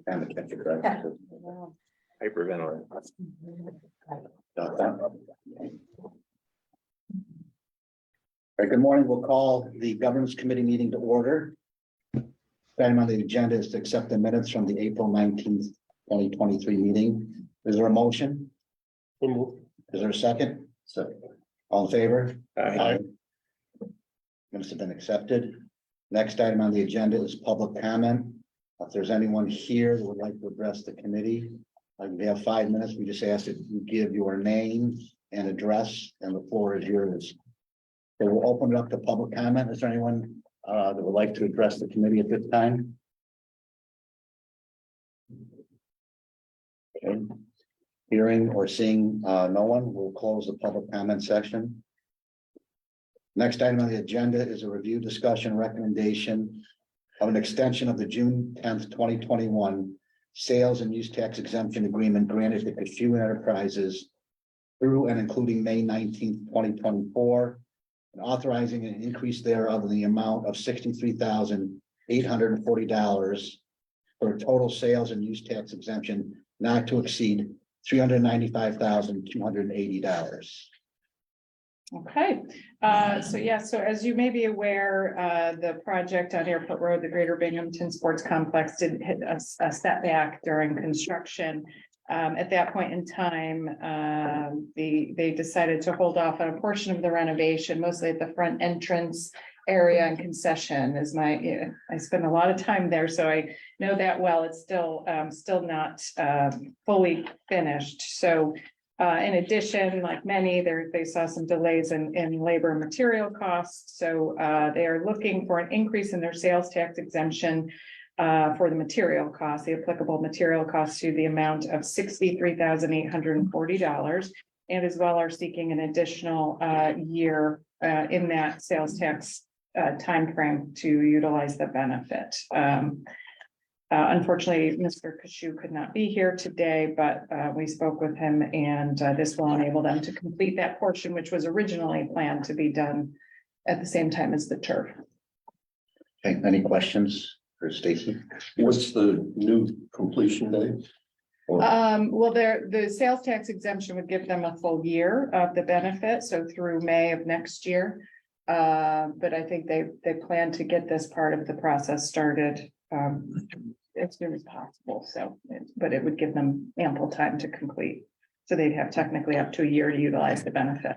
Kind of catch it, right? Yeah. Hyperventilating. Got that? All right, good morning. We'll call the governance committee meeting to order. Item on the agenda is to accept the minutes from the April 19th, 2023 meeting. Is there a motion? Is there a second? Second. All in favor? Aye. Minutes have been accepted. Next item on the agenda is public comment. If there's anyone here that would like to address the committee, we have 5 minutes. We just ask that you give your name and address, and the floor is yours. So we'll open it up to public comment. Is there anyone that would like to address the committee at this time? Okay. Hearing or seeing no one, we'll close the public comment section. Next item on the agenda is a review, discussion, recommendation of an extension of the June 10th, 2021 sales and use tax exemption agreement granted to Cashew Enterprises through and including May 19th, 2024, and authorizing an increase thereof in the amount of $63,840 for a total sales and use tax exemption not to exceed $395,280. Okay, so as you may be aware, the project on Airport Road, the Greater Binghamton Sports Complex, did hit a setback during construction. At that point in time, they decided to hold off on a portion of the renovation, mostly at the front entrance area and concession. I spend a lot of time there, so I know that well. It's still not fully finished. So in addition, like many, they saw some delays in labor and material costs. So they are looking for an increase in their sales tax exemption for the material costs, the applicable material costs, to the amount of $63,840, and as well are seeking an additional year in that sales tax timeframe to utilize the benefit. Unfortunately, Mr. Cashew could not be here today, but we spoke with him, and this will enable them to complete that portion, which was originally planned to be done at the same time as the turf. Okay, any questions for Stacy? What's the new completion date? Well, the sales tax exemption would give them a full year of the benefit, so through May of next year. But I think they plan to get this part of the process started as soon as possible. But it would give them ample time to complete. So they'd have technically up to a year to utilize the benefit.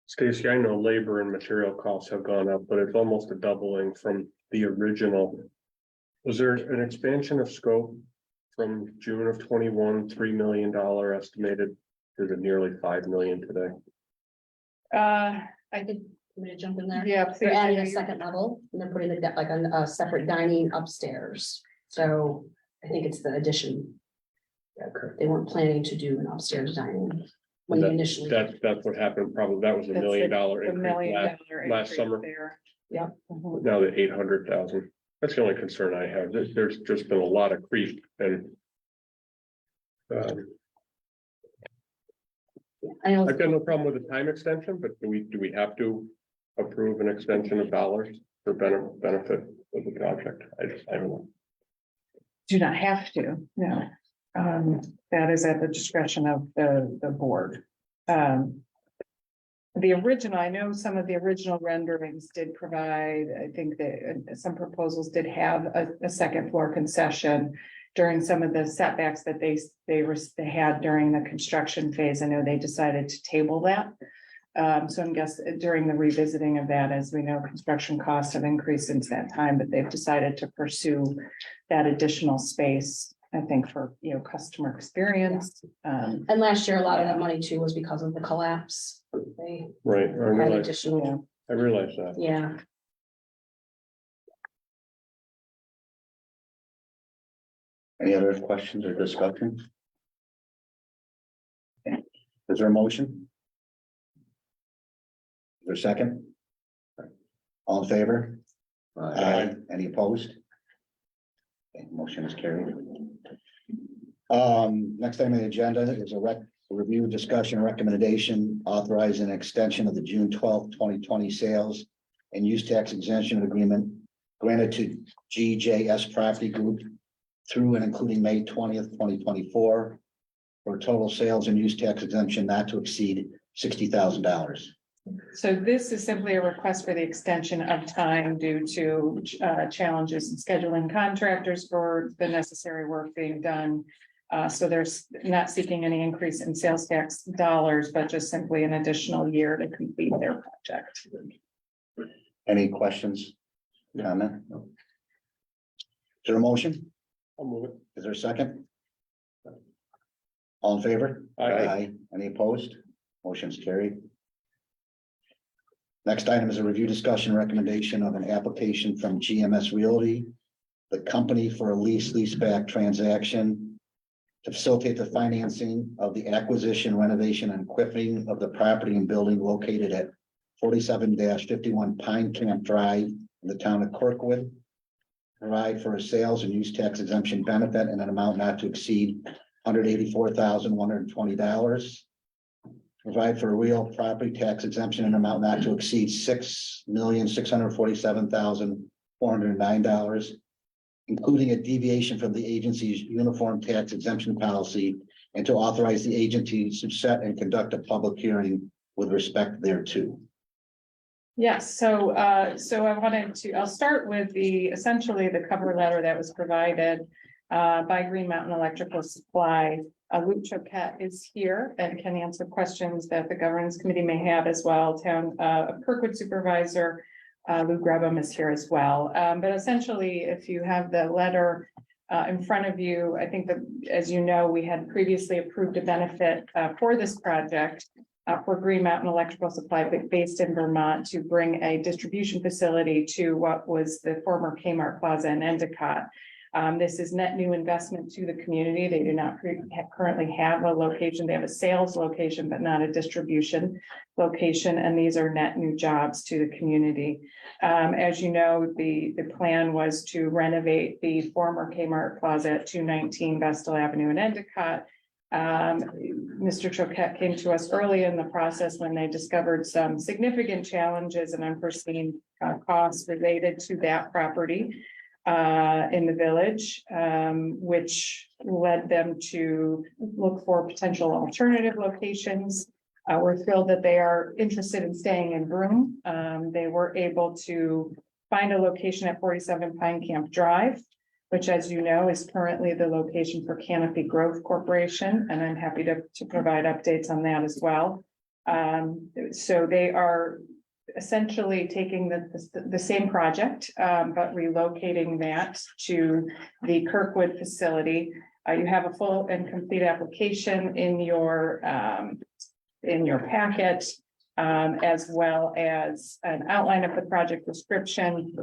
Stacy, I know labor and material costs have gone up, but it's almost a doubling from the original. Was there an expansion of scope from June of 21, $3 million estimated to the nearly $5 million today? I I'm gonna jump in there. Yeah, They're adding a second level and they're putting like a separate dining upstairs. So I think it's the addition. that occurred. They weren't planning to do an upstairs dining when they initially. That's what happened. Probably that was $1 million increase last summer. There. Yeah. Now the 800,000. That's the only concern I have. There's just been a lot of creep and. I know. I've got no problem with the time extension, but do we have to approve an extension of dollars for benefit of the project? I don't know. Do not have to, no. That is at the discretion of the board. The original, I know some of the original renderings did provide, I think that some proposals did have a second floor concession during some of the setbacks that they had during the construction phase. I know they decided to table that. So I'm guessing during the revisiting of that, as we know, construction costs have increased since that time, but they've decided to pursue that additional space, I think, for, customer experience. And last year, a lot of that money too was because of the collapse. They Right. had additional, I realize that. yeah. Any other questions or discussion? Okay. Is there a motion? Is there a second? All in favor? Aye. Any opposed? Okay, motion is carried. Next item on the agenda is a review, discussion, recommendation authorizing an extension of the June 12th, 2020 sales and use tax exemption agreement granted to GJS Property Group through and including May 20th, 2024, for total sales and use tax exemption not to exceed $60,000. So this is simply a request for the extension of time due to challenges in scheduling contractors for the necessary work being done. So there's not seeking any increase in sales tax dollars, but just simply an additional year to complete their project. Any questions? Comment? Is there a motion? I'll move it. Is there a second? All in favor? Aye. Any opposed? Motion's carried. Next item is a review, discussion, recommendation of an application from GMS Realty, the company, for a leaseback transaction to facilitate the financing of the acquisition, renovation, and equipping of the property and building located at 47-51 Pine Camp Drive in the town of Kirkwood. Provide for a sales and use tax exemption benefit in an amount not to exceed $184,120. Provide for a real property tax exemption in an amount not to exceed $6,647,409, including a deviation from the agency's uniform tax exemption policy, and to authorize the agency to set and conduct a public hearing with respect thereto. Yes, so I'll start with essentially the cover letter that was provided by Green Mountain Electrical Supply. Luke Choquette is here and can answer questions that the governance committee may have as well. Town Kirkwood Supervisor Lou Grabham is here as well. But essentially, if you have the letter in front of you, I think that, as you know, we had previously approved a benefit for this project for Green Mountain Electrical Supply based in Vermont to bring a distribution facility to what was the former Kmart Plaza in Endicott. This is net new investment to the community. They do not currently have a location. They have a sales location, but not a distribution location. And these are net new jobs to the community. As you know, the plan was to renovate the former Kmart Plaza at 219 Vestal Avenue in Endicott. Mr. Choquette came to us early in the process when they discovered some significant challenges and unforeseen costs related to that property in the village, which led them to look for potential alternative locations. We're thrilled that they are interested in staying in Broome. They were able to find a location at 47 Pine Camp Drive, which, as you know, is currently the location for Canopy Growth Corporation, and I'm happy to provide updates on that as well. So they are essentially taking the same project, but relocating that to the Kirkwood facility. You have a full and complete application in your packet, as well as an outline of the project description,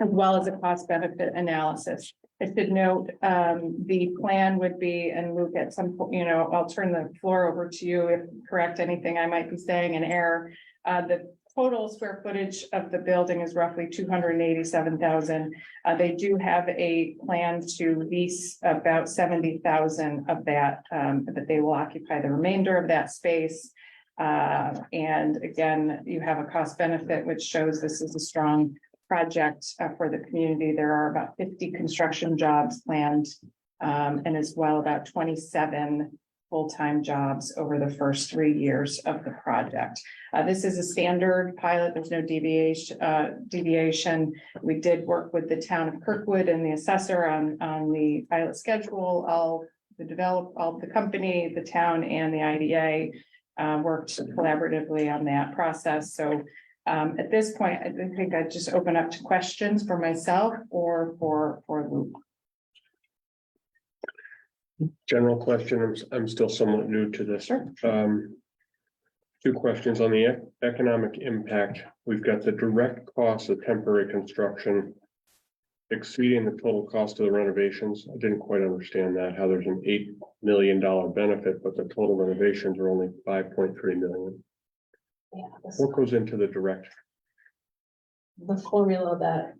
as well as a cost benefit analysis. I should note, the plan would be, and Luke, at some point, I'll turn the floor over to you if correct anything I might be saying in error. The total square footage of the building is roughly 287,000. They do have a plan to lease about 70,000 of that, but they will occupy the remainder of that space. And again, you have a cost benefit, which shows this is a strong project for the community. There are about 50 construction jobs planned, and as well about 27 full-time jobs over the first 3 years of the project. This is a standard pilot. There's no deviation. We did work with the town of Kirkwood and the assessor on the pilot schedule. The company, the town, and the IDA worked collaboratively on that process. So at this point, I think I'd just open up to questions for myself or for Luke. General question, I'm still somewhat new to this. Sure. Two questions on the economic impact. We've got the direct cost of temporary construction exceeding the total cost of the renovations. I didn't quite understand that, how there's an $8 million benefit, but the total renovations are only 5.3 million. Yeah, What goes into the direct? the formula that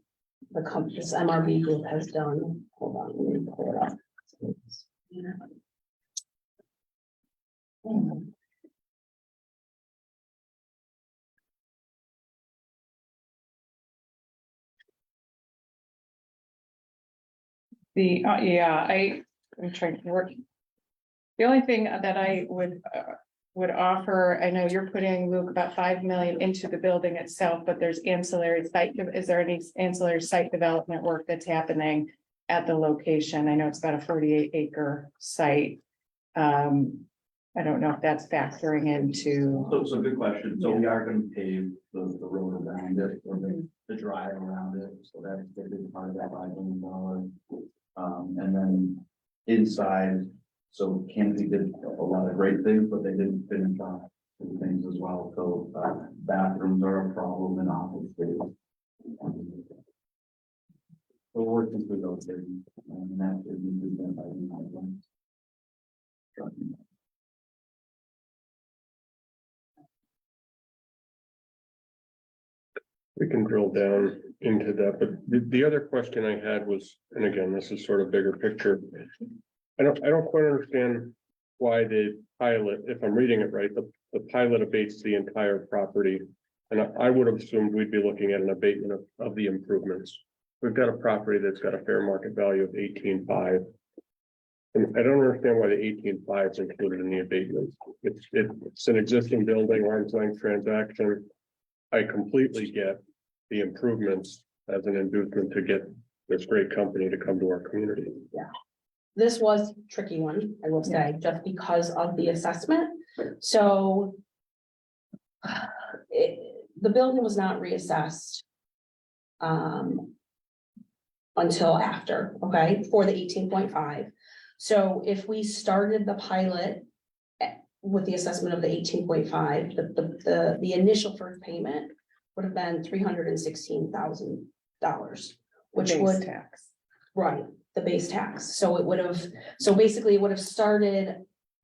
this MRB group has done. Hold on, let me pull it up. I'm trying to work. The only thing that I would offer, I know you're putting, Luke, about 5 million into the building itself, but there's ancillary site, is there any ancillary site development work that's happening at the location? I know it's about a 48-acre site. I don't know if that's factoring into. So it's a good question. So we are gonna pave the road around it, or the drive around it, so that's a big part of that $5 million. And then inside, so Canopy did a lot of great things, but they didn't finish off some things as well. So bathrooms are a problem in office space. We're working through those things, and that is done by the. We can drill down into that, but the other question I had was, and again, this is sort of bigger picture. I don't quite understand why the pilot, if I'm reading it right, the pilot abates the entire property. And I would have assumed we'd be looking at an abatement of the improvements. We've got a property that's got a fair market value of 18.5. And I don't understand why the 18.5 is included in the abatement. It's an existing building, arm's length transaction. I completely get the improvements as an inducement to get this great company to come to our community. This was a tricky one, I will say, just because of the assessment. So the building was not reassessed until after, okay, for the 18.5. So if we started the pilot with the assessment of the 18.5, the initial first payment would have been $316,000, which base would, tax. right, the base tax. So it would have, so basically it would have started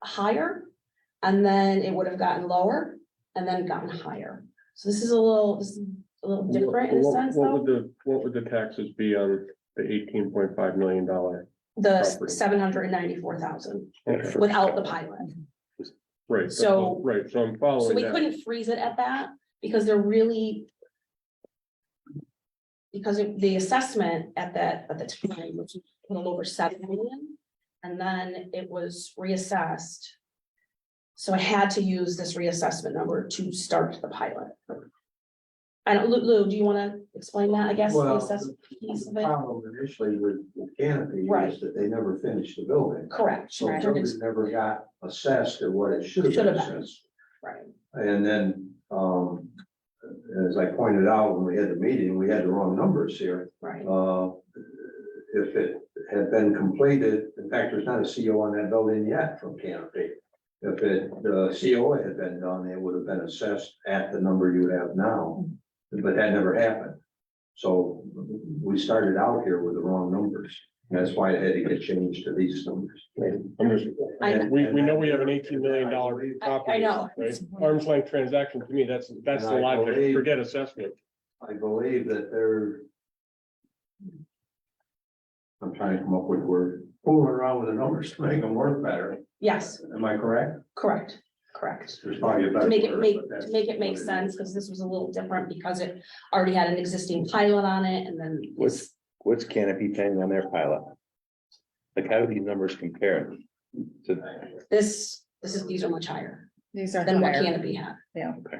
higher and then it would have gotten lower and then gotten higher. So this is a little different in a sense though. What would the taxes be on the $18.5 million? The property? 794,000 Okay. without the pilot. Right. So- Right, so I'm following So we that. couldn't freeze it at that because they're really. Because the assessment at the time was a little over 7 million. And then it was reassessed. So I had to use this reassessment number to start the pilot. And Lou, do you want to explain that, I guess, the Well, assessment piece of it? Problem initially with Canopy Right. is that they never finished the building. Correct, So right, it never got assessed at what it should have Should been have been. assessed. right, And then, as I pointed out when we had the meeting, we had the wrong numbers here. right. If it had been completed, in fact, there's not a CO on that building yet from Canopy. If the CO had been done, it would have been assessed at the number you have now, but that never happened. So we started out here with the wrong numbers. That's why it had to get changed to these numbers. I'm just, I- we know we have an $18 million property. I know. Right? Arm's length transaction, to me, that's And the I logic, believe- forget assessment. I believe that I'm trying to come up with word, fooling around with the numbers to make them work better. Yes, Am I correct? correct. There's probably a better To make it word, make, but that's to make it make what is. sense, because this was a little different because it already had an existing pilot on it and then. What's Canopy paying on their pilot? Like, how do these numbers compare to? These are much higher These are than what higher. Canopy had. Yeah. Okay.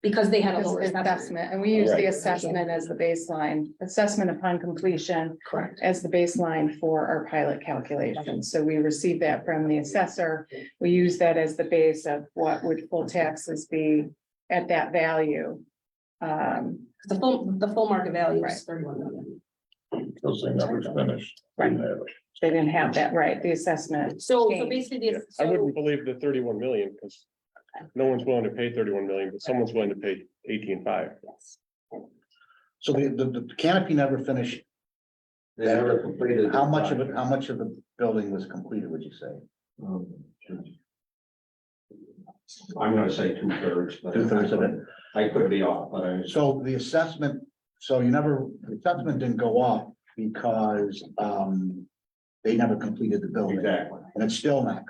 Because they had a Because lower the assessment. assessment, and we use the Right. assessment as the baseline, assessment upon completion Correct. as the baseline for our pilot calculation. So we receive that from the assessor. We use that as the base of what would full taxes be at that value. The full market value Right. is 31 million. Those things never finished. Right. They didn't have that, right, the assessment. So changed. basically, I wouldn't believe the 31 million, because no one's willing to pay 31 million, but someone's willing to pay 18.5. yes. So the canopy never finished. They never completed. How much of the building was completed, would you say? I'm gonna say 2/3. but 2/3 of it. I could be off, but I. So the assessment, the assessment didn't go up because, they never completed the building. Exactly, And it's still not,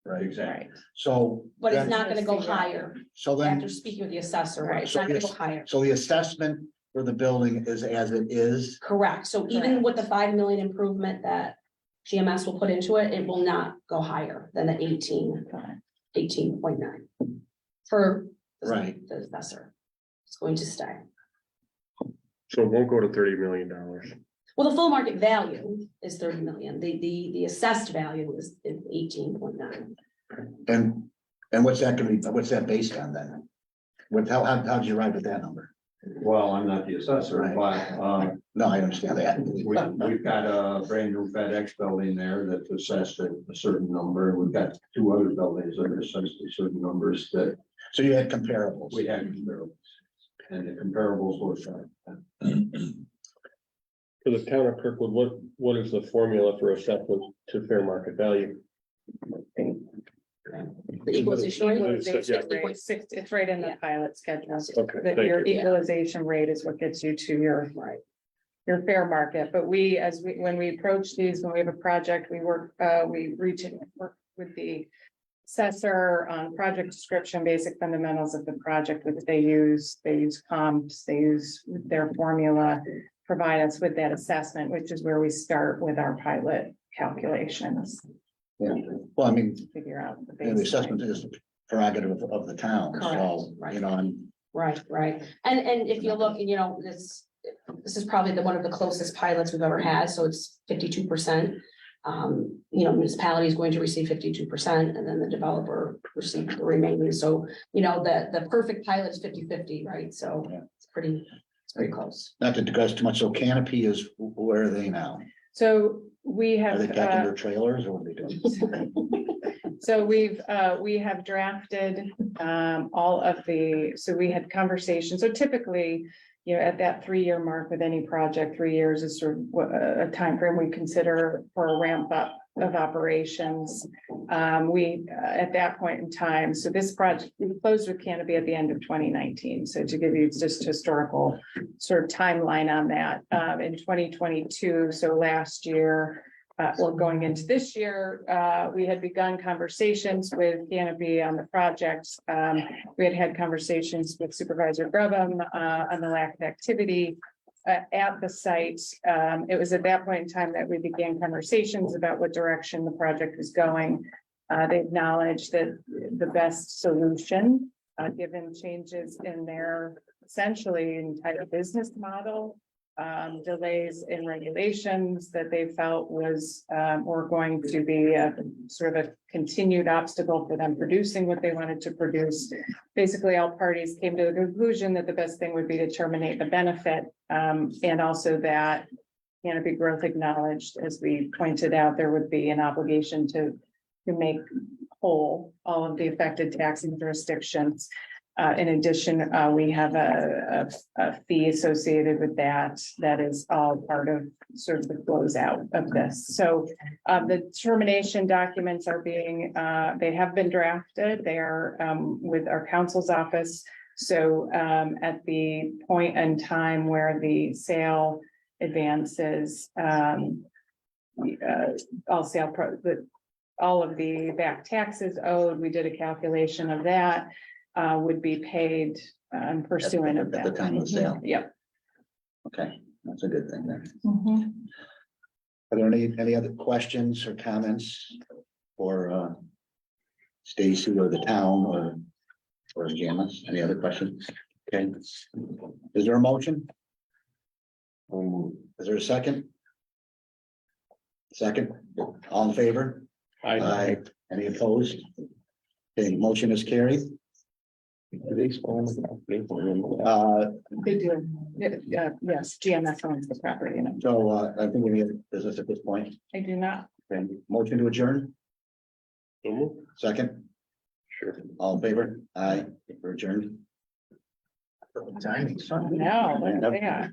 right? exactly. Right, So. But it's then- not gonna go higher So then, after speaking with the assessor, right? It's So not gonna go yes. higher. so the assessment for the building is as it is. Correct. So even Correct. with the 5 million improvement that GMS will put into it, it will not go higher than the 18.9 for Right. the assessor. It's going to stay. So it won't go to $30 million. Well, the full market value is 30 million. The assessed value is 18.9. And what's that gonna be, what's that based on then? How'd you arrive at that number? Well, I'm not the assessor, but, No, I understand that. we've got a brand new FedEx building there that's assessed at a certain number, and we've got two other buildings that are assessed at certain numbers that So you had comparables. we had comparables. And the comparables were For the town of Kirkwood, what is the formula for assessment to fair market value? The equalization rate. Equalization Yeah. rate, it's right in the Yeah. pilot schedule. Okay, That thank your you. equalization rate is what gets you to your fair market. But when we approach these, when we have a project, work with the assessor on project description, basic fundamentals of the project, which they use comps, they use their formula, provide us with that assessment, which is where we start with our pilot calculations. Yeah. Well, I mean, Figure out the the assessment baseline. is prerogative of the town, so, Correct, you know, and Right. And if you look, this is probably one of the closest pilots we've ever had, so it's 52%. Municipality is going to receive 52%, and then the developer receives the remaining. So, the perfect pilot is 50-50, right? So Yeah. it's pretty close. not to discuss too much, so Canopy is, where are they now? So we Are they have, decking their trailers or what are they doing? so we have drafted, so we had conversations. So typically, at that 3-year mark with any project, 3 years is sort of a time frame we consider for a ramp up of operations. At that point in time, so this project, we closed with Canopy at the end of 2019. So to give you just historical sort of timeline on that, in 2022, so last year, or going into this year, we had begun conversations with Canopy on the project. We had conversations with Supervisor Grubham on the lack of activity at the site. It was at that point in time that we began conversations about what direction the project was going. They acknowledged that the best solution, given changes in their essentially entire business model, delays in regulations that they felt were going to be a sort of a continued obstacle for them producing what they wanted to produce. Basically, all parties came to the conclusion that the best thing would be to terminate the benefit, and also that Canopy Growth acknowledged, as we pointed out, there would be an obligation to make whole all of the affected taxing jurisdictions. In addition, we have a fee associated with that. That is all part of sort of the closeout of this. So the termination documents are they have been drafted. They are with our counsel's office. So at the point in time where the sale advances, all of the back taxes owed, we did a calculation of that. Would be paid pursuant of that. At the time of the sale. Yep. Okay, that's a good thing then. Mhm. Are there any other questions or comments for Stacy or the town or Janice? Any other questions? Okay. Is there a motion? Is there a second? Second, all in favor? Aye. Any opposed? Okay, motion is carried. They do. Yes, GMS owns the property. So I think we need business at this point. I do not. Okay, motion to adjourn, So moved. second, Sure. all in favor? Aye, we're adjourned. Timing. No, yeah.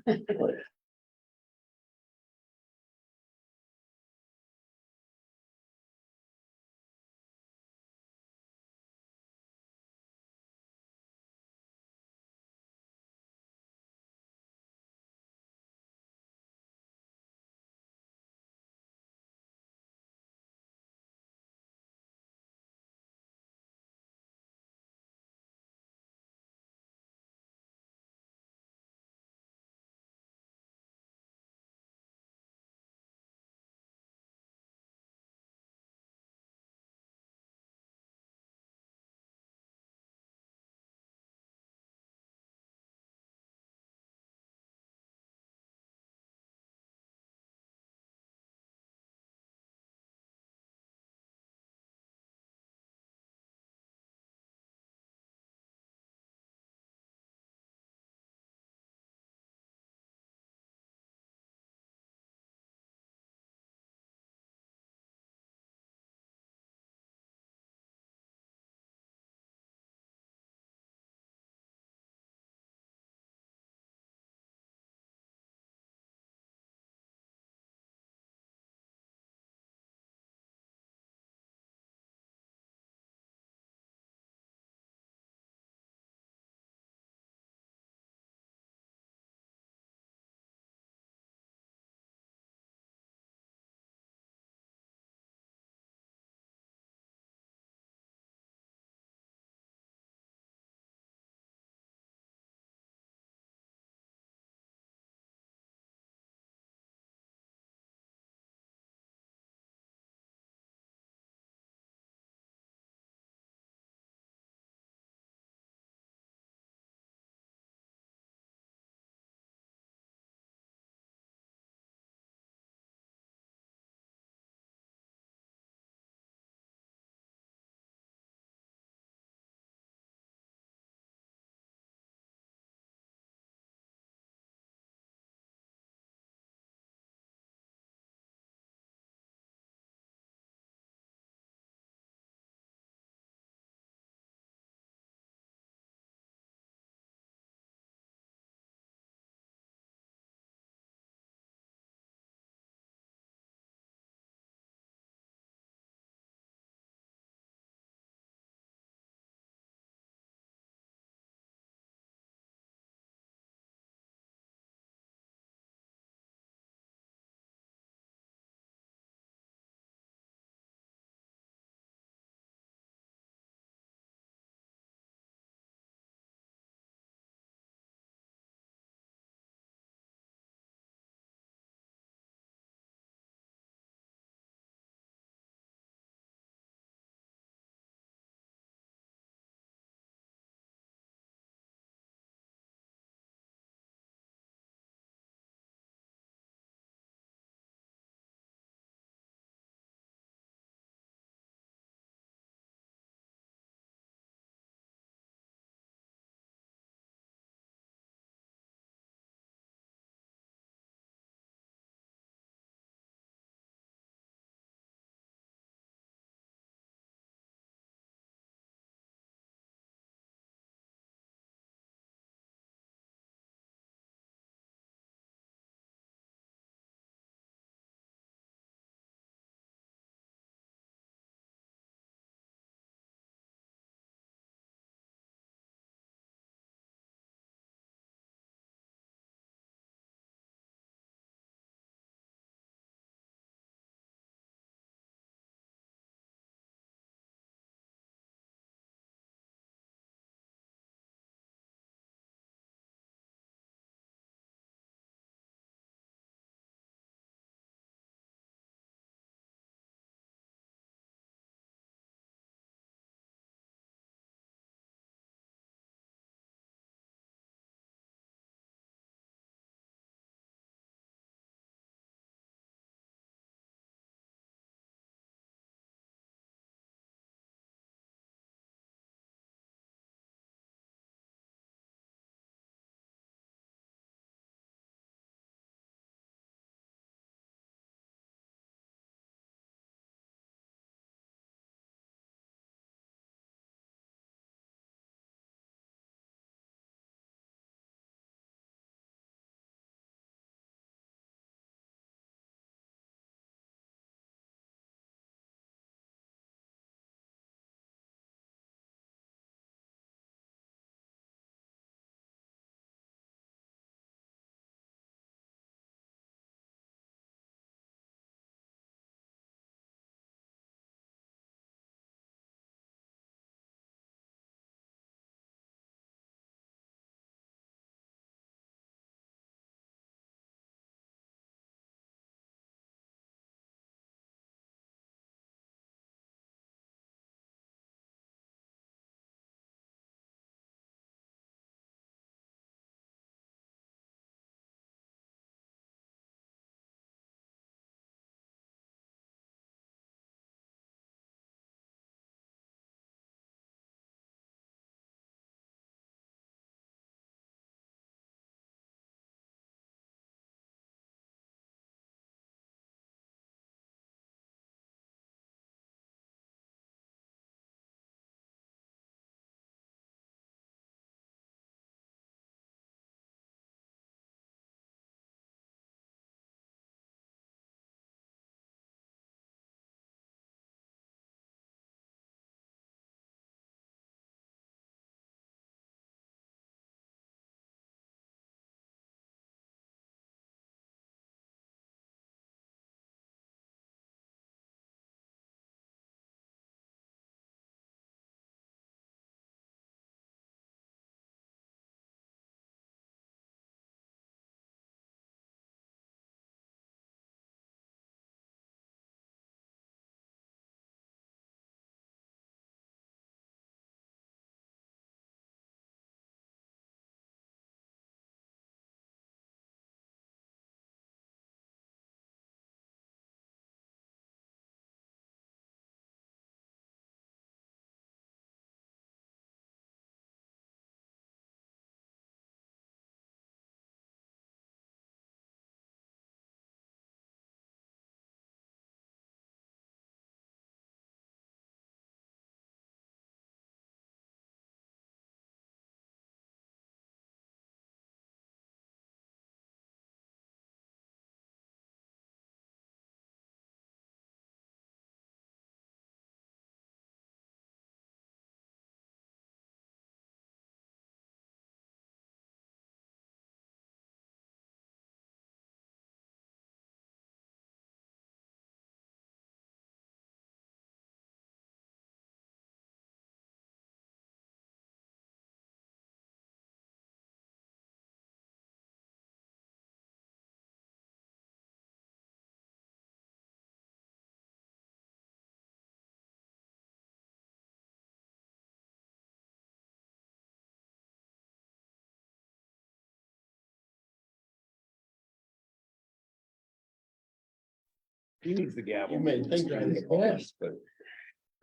He needs the gavel. You may think I was close, but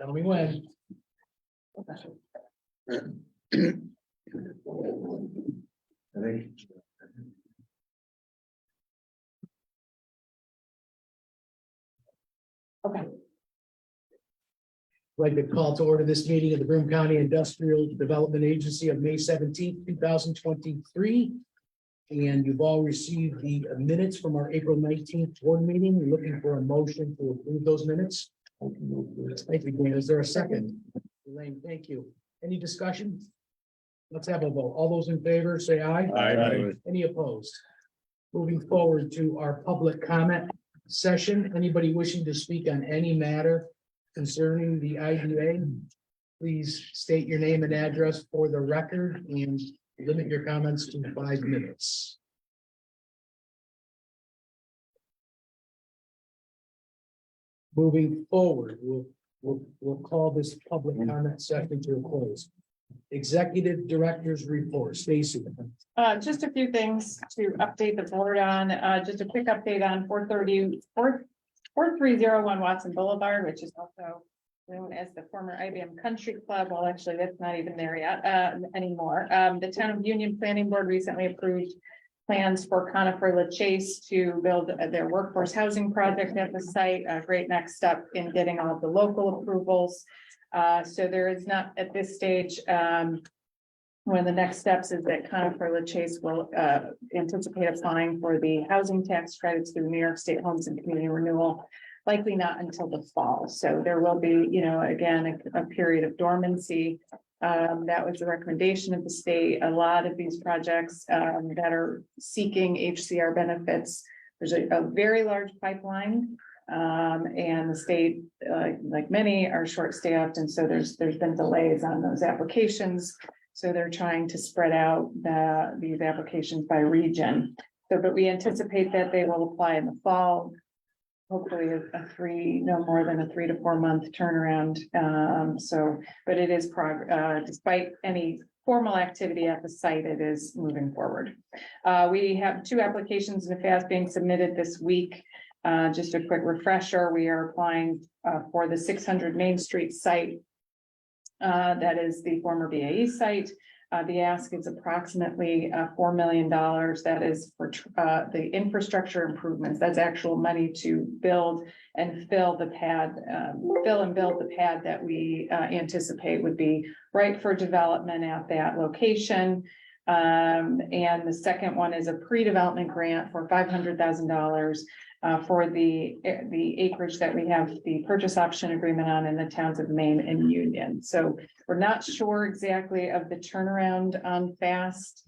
tell me when. I think Okay, I'd like to call to order this meeting of the Broome County Industrial Development Agency of May 17th, 2023. And you've all received the minutes from our April 19th board meeting. We're looking for a motion to approve those minutes. Thank you, Dan. Is there a second? Elaine, thank you. Any discussion? Let's have a vote. All those in favor, say aye. Aye. Any opposed? Moving forward to our public comment session. Anybody wishing to speak on any matter concerning the IDA, please state your name and address for the record and limit your comments to 5 minutes. Moving forward, we'll call this public comment session to a close. Executive Director's Report, Stacy. Just a few things to update the board on, just a quick update on 4301 Watson Boulevard, which is also known as the former IBM Country Club. Well, actually, that's not even there yet, anymore. The Town of Union Planning Board recently approved plans for Conifer LaChase to build their workforce housing project at the site. A great next step in getting all of the local approvals. So there is not at this stage, one of the next steps is that Conifer LaChase will anticipate applying for the housing tax credits through New York State Homes and Community Renewal, likely not until the fall. So there will be, again, a period of dormancy. That was the recommendation of the state. A lot of these projects that are seeking HCR benefits, there's a very large pipeline. And the state, like many, are short-staffed, and so there's been delays on those applications. So they're trying to spread out these applications by region. So, but we anticipate that they will apply in the fall. Hopefully no more than a 3 to 4 month turnaround. But it is despite any formal activity at the site, it is moving forward. We have 2 applications in the FAST being submitted this week. Just a quick refresher, we are applying for the 600 Main Street site. That is the former BAE site. The ask is approximately $4 million. That is for the infrastructure improvements. That's actual money to build and fill the pad, fill and build the pad that we anticipate would be right for development at that location. And the second one is a pre-development grant for $500,000 for the acreage that we have the purchase option agreement on in the towns of Maine and Union. So we're not sure exactly of the turnaround on FAST,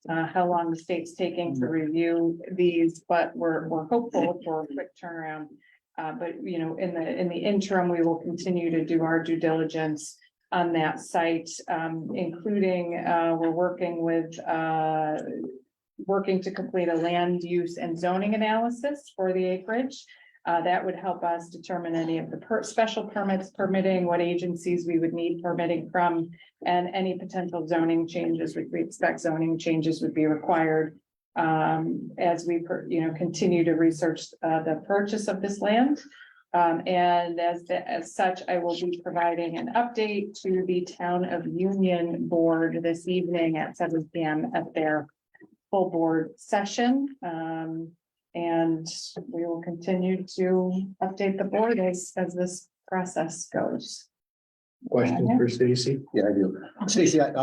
how long the state's taking to review these, but we're hopeful for a quick turnaround. But in the interim, we will continue to do our due diligence on that site, including we're working to complete a land use and zoning analysis for the acreage. That would help us determine any of the special permits, permitting, what agencies we would need permitting from, and any potential zoning changes, which we expect zoning changes would be required as we continue to research the purchase of this land. And as such, I will be providing an update to the Town of Union Board this evening at 7 p.m. at their full board session. And we will continue to update the board as this process goes. Question for Stacy. Yeah, I do. Stacy, I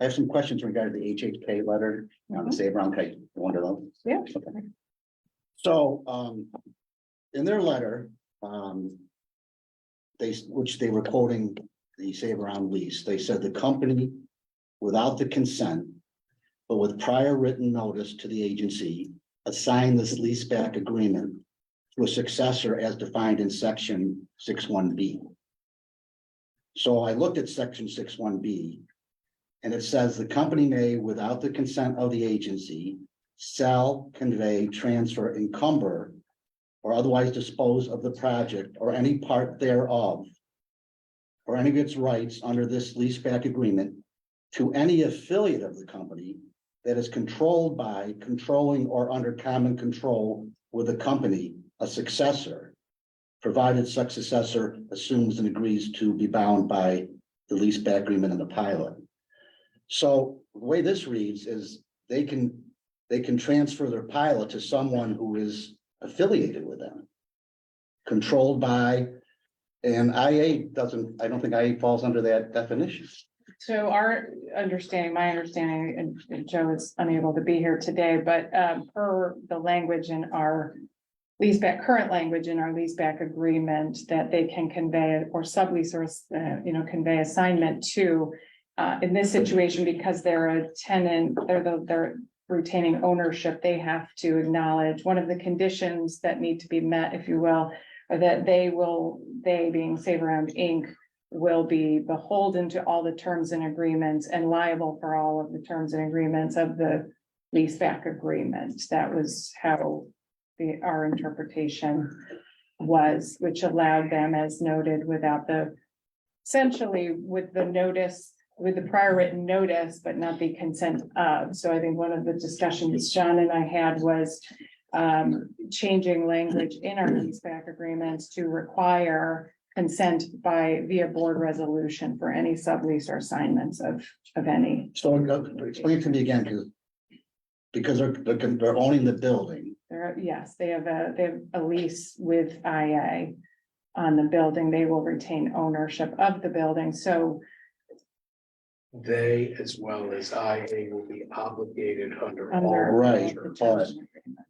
have some questions regarding the HHK letter on the Save Around Kite. One of those. Yeah. Okay. So, in their letter, which they were quoting the Save Around lease, they said the company, without the consent, but with prior written notice to the agency, assigned this leaseback agreement to a successor as defined in section 61B. So I looked at section 61B, and it says the company may, without the consent of the agency, sell, convey, transfer, encumber, or otherwise dispose of the project or any part thereof, or any of its rights under this leaseback agreement to any affiliate of the company that is controlled by, controlling, or under common control with the company, a successor, provided such successor assumes and agrees to be bound by the lease back agreement and the pilot. So the way this reads is they can transfer their pilot to someone who is affiliated with them, controlled by, and IA doesn't, I don't think IA falls under that definition. So my understanding, and Joe is unable to be here today, but per the language in our current language in our leaseback agreement, that they can convey or sublease or, convey assignment to, in this situation, because they're a tenant, they're retaining ownership, they have to acknowledge one of the conditions that need to be met, if you will, or that they being Save Around Inc. will be beholden to all the terms and agreements and liable for all of the terms and agreements of the leaseback agreement. That was how our interpretation was, which allowed them, as noted, essentially with the notice, with the prior written notice, but not the consent of. So I think one of the discussions John and I had was changing language in our leaseback agreements to require consent via board resolution for any sublease or assignments of any. So explain to me again, because they're owning the building. Yes, they have a lease with IA on the building. They will retain ownership of the building. So they, as well as IA, will be obligated under all. Right, the terms all right. and agreement.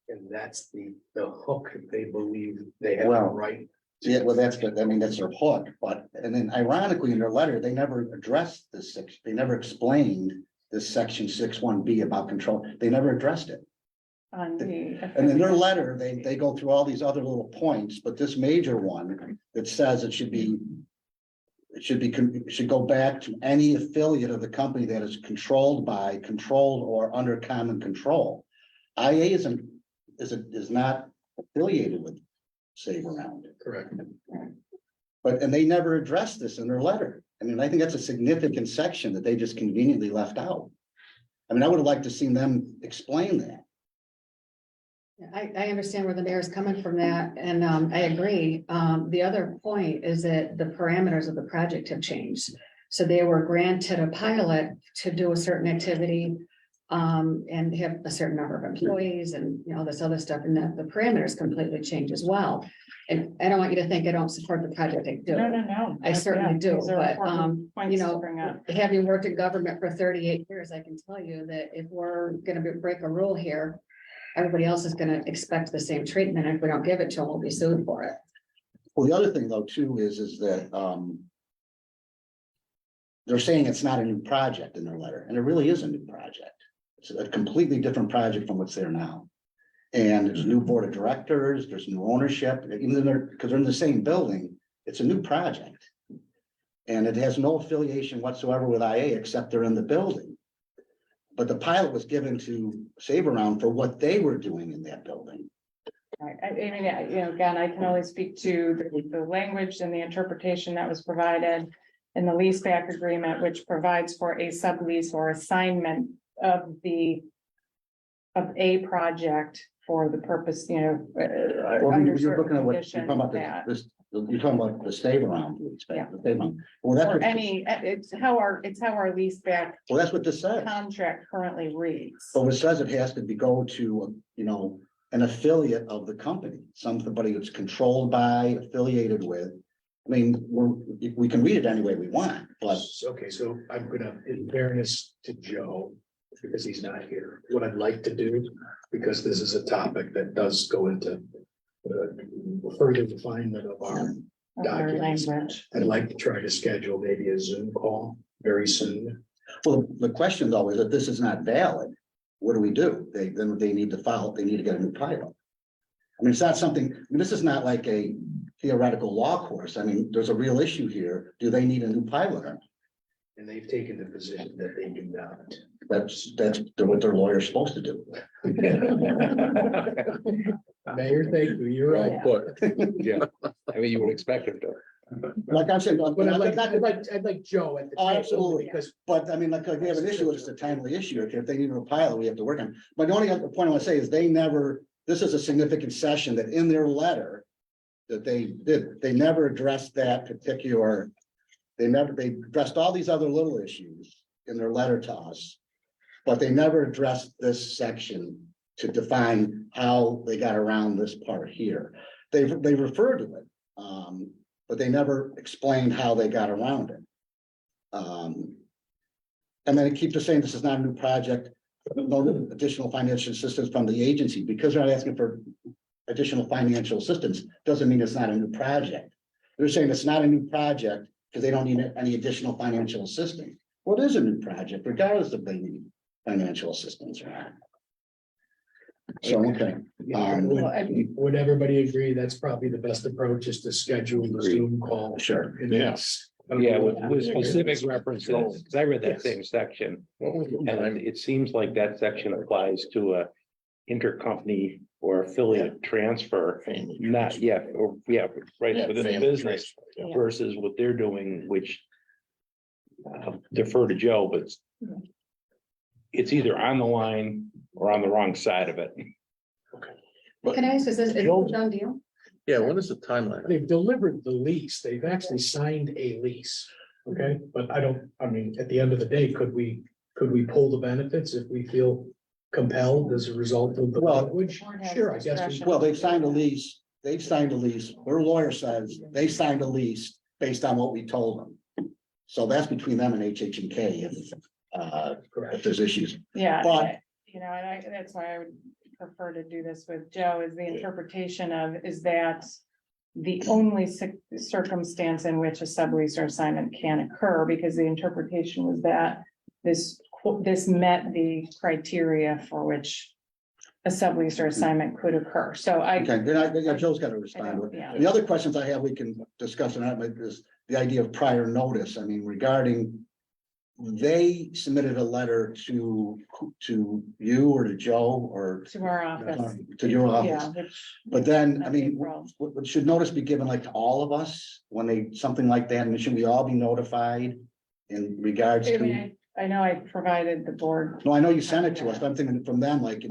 And that's the hook they believe they have a Well, right. Yeah, well, that's good. I mean, that's their hook, but, and then ironically, in their letter, they never addressed this section. They never explained this section 6.1B about control. They never addressed it. On the. And in their letter, they go through all these other little points, but this major one that says it should go back to any affiliate of the company that is controlled or under common control. IA is not affiliated with Save Around. Correct. And they never addressed this in their letter. I mean, I think that's a significant section that they just conveniently left out. I mean, I would have liked to seen them explain that. I understand where the mayor is coming from that, and I agree. The other point is that the parameters of the project have changed. So they were granted a pilot to do a certain activity and have a certain number of employees and all this other stuff, and that the parameters completely change as well. And I don't want you to think I don't support the project. I do. No. I certainly do, These are but important points to bring up. having worked in government for 38 years, I can tell you that if we're gonna break a rule here, everybody else is gonna expect the same treatment. If we don't give it to them, we'll be sued for it. Well, the other thing though, too, is that they're saying it's not a new project in their letter, and it really is a new project. It's a completely different project from what's there now. And there's a new board of directors, there's new ownership, even though because they're in the same building, it's a new project. And it has no affiliation whatsoever with IA except they're in the building. But the pilot was given to Save Around for what they were doing in that building. Right, I mean, again, I can only speak to the language and the interpretation that was provided in the leaseback agreement, which provides for a sublease or assignment of a project for the purpose, Well, under you're looking certain at what, you're conditions talking about that. you're talking about the Save Around. Yeah. Well, that's Or what, any, it's how our leaseback well, that's what this says. contract currently reads. So it says it has to go to, an affiliate of the company, somebody that's controlled by, affiliated with. I mean, we can read it any way we want, but Okay, so I'm gonna, in fairness to Joe, because he's not here, what I'd like to do, because this is a topic that does go into further refinement of our Of our documents. language. I'd like to try to schedule maybe a Zoom call very soon. well, the question though is that this is not valid. What do we do? They need to get a new pilot. I mean, it's not something, this is not like a theoretical law course. I mean, there's a real issue here. Do they need a new pilot or not? And they've taken the position that they do not. That's what their lawyer's supposed to do. Mayor, thank you. You're right. But, yeah, I mean, you would expect it to. Like I'm saying, But I'd like Joe at the Oh, table, absolutely. because but I mean, like we have an issue, it's a timely issue. If they need a pilot, we have to work on. But the only other point I want to say is this is a significant session that in their letter, that they did. They never addressed that particular. They addressed all these other little issues in their letter to us. But they never addressed this section to define how they got around this part here. They referred to it, but they never explained how they got around it. And then it keeps saying this is not a new project, no additional financial assistance from the agency, because they're not asking for additional financial assistance, doesn't mean it's not a new project. They're saying it's not a new project because they don't need any additional financial assistance. Well, it is a new project, regardless if they need financial assistance or not. So, okay. Would everybody agree that's probably the best approach is to schedule the Zoom call? Sure. Yes. Yeah, with specific references, because I read that same section, and it seems like that section applies to a intercompany or affiliate transfer, not yet, or right within the business versus what they're doing, which defer to Joe, but it's either on the line or on the wrong side of it. Can I ask, is this a done deal? Yeah, when is the timeline? They've delivered the lease. They've actually signed a lease. Okay, but I mean, at the end of the day, could we pull the benefits if we feel compelled as a result of the language? Sure, I guess. Well, they've signed a lease. They've signed a lease. Their lawyer says they signed a lease based on what we told them. So that's between them and HH&K if there's issues. Yeah, But- you know, and that's why I would prefer to do this with Joe, is the interpretation of, is that the only circumstance in which a sublease or assignment can occur, because the interpretation was that this met the criteria for which a sublease or assignment could occur. So Okay, Joe's got to respond to it. Yeah. The other questions I have, we can discuss, and that is the idea of prior notice. I mean, regarding, they submitted a letter to you or to Joe or to our office. to your Yeah, office. which. But then, I mean, April. should notice be given like to all of us when something like that, and should we all be notified in regards I to? mean, I know I provided the board. No, I know you sent it to us, but I'm thinking from them, like,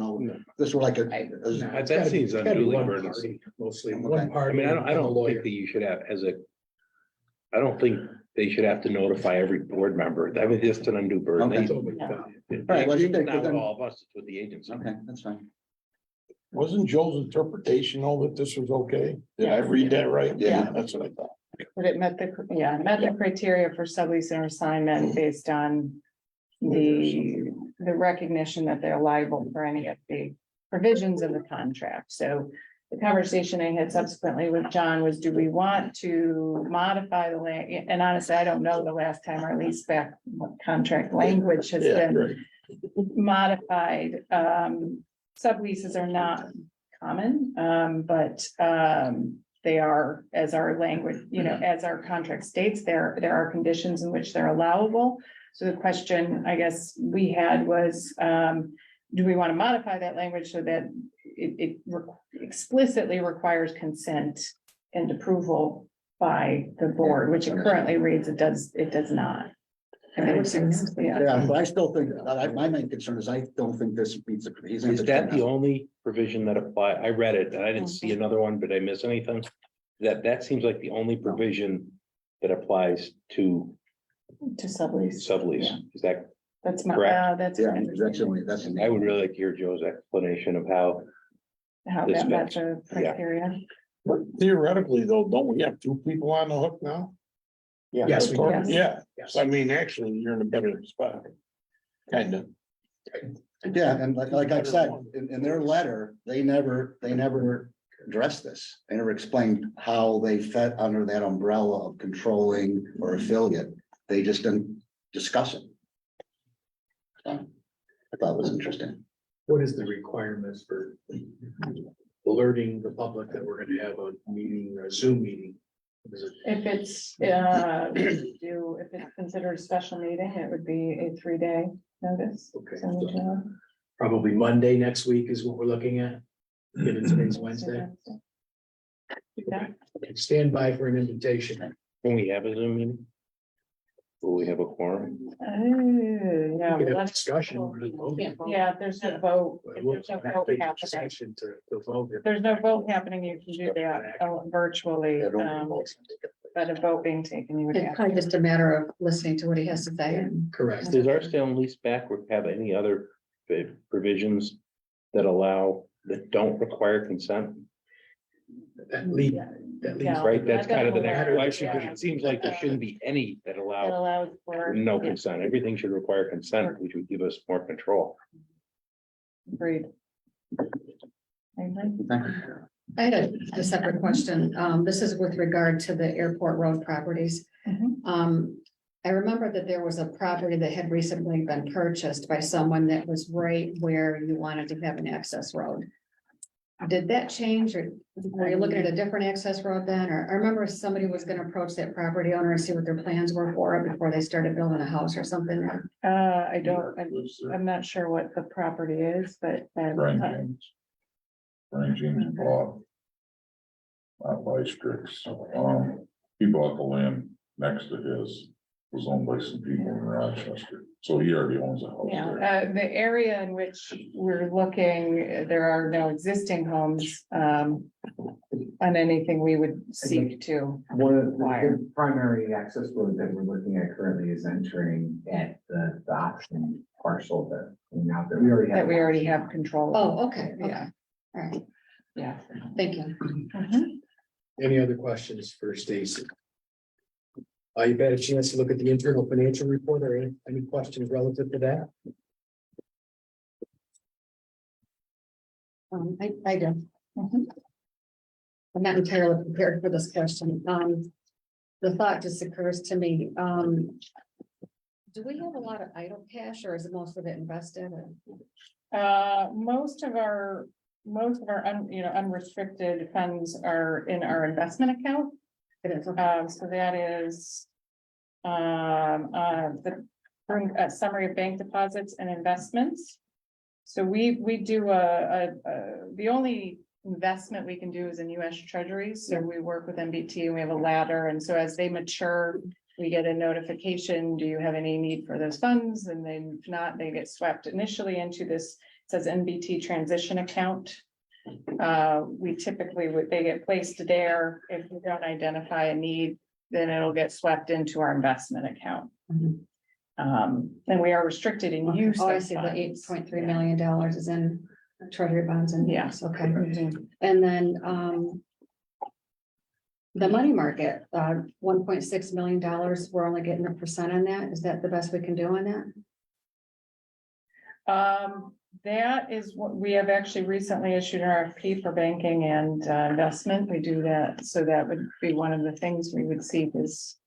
this were like That seems unduly burdensome. Mostly Okay. one I party. mean, I and a don't lawyer. think that you should have I don't think they should have to notify every board member. I mean, just an undue burden. Okay. Right, well, you think- Not with all of us, it's with the agency. Okay, that's fine. Wasn't Joe's interpretation all that this was okay? Did I Yes. read that right? Yeah. That's what I thought. But it met the criteria for sublease or assignment based on the recognition that they're liable for any of the provisions of the contract. So the conversation I had subsequently with John was, do we want to modify and honestly, I don't know the last time our lease back contract language has Yeah, been right. modified. Subleases are not common, but they are, as our language, as our contract states, there are conditions in which they're allowable. So the question I guess we had was, do we want to modify that language so that it explicitly requires consent and approval by the board, which it currently reads, it does not. Yeah, but I still think, my main concern is I don't think this meets the. Is that the only provision that apply? I read it, and I didn't see another one, but I miss anything? That seems like the only provision that applies to sublease. sublease. Yeah. Is that, That's my, correct? that's. Yeah, my understanding. that's. I would really like to hear Joe's explanation of how. How this that met fits. the criteria. But theoretically, though, don't we have two people on the hook now? Yes, we Yes. Yeah, Yes. I mean, actually, you're in a better spot. Kind of. Yeah, and like I said, in their letter, they never addressed this. They never explained how they fit under that umbrella of controlling or affiliate. They just didn't discuss it. So, I thought it was interesting. What is the requirements for alerting the public that we're gonna have a meeting, a Zoom meeting? Is it- If it's considered a special meeting, it would be a 3-day notice. Okay. So we can- Probably Monday next week is what we're looking at. Given today's Wednesday. Yeah. Stand by for an invitation. Can we have a Zoom meeting? Will we have a quorum? Yeah. We can have let's- discussion, but it's voting. Yeah, there's no vote. But If we'll There's no have vote big happening. discussion to vote. There's no vote happening. You can do that virtually, Yeah, don't vote. but a vote being taken, you would It's have. probably just a matter of listening to what he has to say. Correct. Does our sale and lease back have any other provisions that allow, that don't require consent? At least, Yeah. Right, that's kind of the That next doesn't question, work. because it seems like there shouldn't be any that That allow allows for. no Yeah, consent. Everything should require consent, which would give us more control. Agreed. Anything? I had a separate question. This is with regard to the airport road properties. Mhm. I remember that there was a property that had recently been purchased by someone that was right where you wanted to have an access road. Did that change, or were you looking at a different access road then? Or I remember somebody was gonna approach that property owner and see what their plans were for it before they started building a house or something. I don't, I'm not sure what the property is, but. Brian James. Brian James bought. Not by Strix, he bought the land next to his, was owned by some people in Rochester, so he already owns a house Yeah, there. the area in which we're looking, there are no existing homes, on anything we would seek to. One of the primary access road that we're looking at currently is entering at the option parcel that now that we already have. That we already have control of. Oh, okay, okay, Yeah, all right, yeah. thank you. Mhm. Any other questions for Stacy? You've had a chance to look at the internal financial report, or any questions relative to that? I do. Mhm. I'm not entirely prepared for this question. The thought just occurs to me, do we have a lot of idle cash, or is it most of it invested? Most of our unrestricted funds are in our investment account. It is, okay. So that is the summary of bank deposits and investments. So we do the only investment we can do is in US Treasuries. So we work with MBT and we have a ladder. And so as they mature, we get a notification, do you have any need for those funds? And then if not, they get swept initially into this, it says NBT transition account. We typically they get placed there. If we don't identify a need, then it'll get swept into our investment account. Mhm. And we are restricted in use. Oh, I of see, the funds. $8.3 million is in treasury bonds and. Yes. Okay, Mhm. and then, the money market, $1.6 million, we're only getting a percent on that. Is that the best we can do on that? That is what we have actually recently issued an RFP for banking and investment. We do that. So that would be one of the things we would seek is